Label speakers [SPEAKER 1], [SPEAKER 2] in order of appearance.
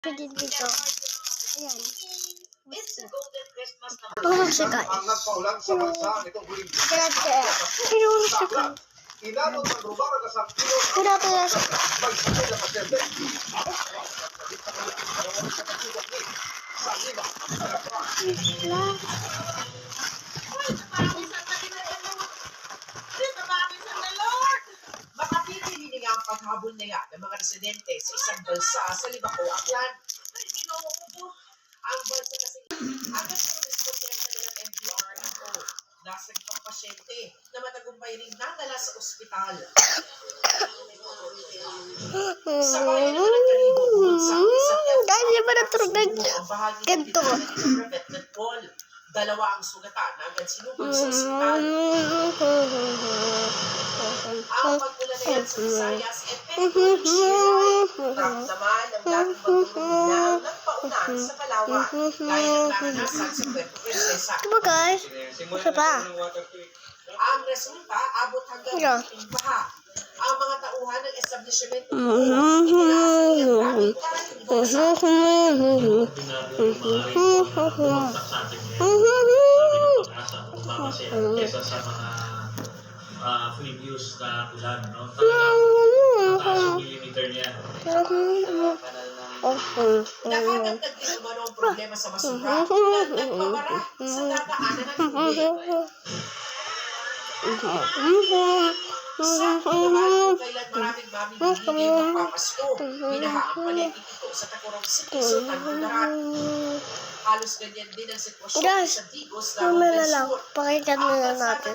[SPEAKER 1] Pwede dito. Ayan.
[SPEAKER 2] It's a golden Christmas na
[SPEAKER 1] Ano siya guys?
[SPEAKER 3] Ang nagpaulan sa bansa nitong huling
[SPEAKER 1] Pero ano siya guys?
[SPEAKER 3] inanong ng rumara na sa kilo
[SPEAKER 1] Kuna ko na siya.
[SPEAKER 3] may sakay na pasyente. Sa lima.
[SPEAKER 2] Makapipili niya ang paghabol niya ng mga residente sa isang balsa sa Libaco, Aklan. Ay, ginawa ko po. Ang balsa kasi, ang respondente ng NPRMO, nasa itong pasyente na matagumpay rin nadala sa ospital. Sa bayan ng Nagkalibo, sa isang
[SPEAKER 1] Dahil ba na tubig?
[SPEAKER 2] ang bahagi ng
[SPEAKER 1] Ganito.
[SPEAKER 2] bintana ni Revetnet Paul. Dalawa ang sugatan na agad sinugod sa ospital. Ang pagmula na yan sa Visayas e ramdaman ang dating magdurong na nagpaunan sa Palawan, gaya ng naranasan sa Puerto Princesa.
[SPEAKER 1] Diba guys? Isa pa.
[SPEAKER 2] Ang resulta, abot hanggang
[SPEAKER 1] Yeah.
[SPEAKER 2] yung baha. Ang mga tauhan ng establishment
[SPEAKER 4] kesa sa mga previous na ulan, no? Talagang mataas yung millimeter niya.
[SPEAKER 2] nakakagdag din naman ang problema sa basura na nagpabara sa dadaanan ng tubig. Sa kinabahan, kailan maraming mamimili ng papasko, binaha ang palengke ito sa Tacorong City, Sultan Kudarat. Halos ganyan din ang sitwasyon
[SPEAKER 1] Guys,
[SPEAKER 2] sa Digos,
[SPEAKER 1] mamaya na
[SPEAKER 2] Lagos del
[SPEAKER 1] lang.
[SPEAKER 2] Sur.
[SPEAKER 1] Pakinggan
[SPEAKER 2] Ang
[SPEAKER 1] muna
[SPEAKER 2] bansa
[SPEAKER 1] natin.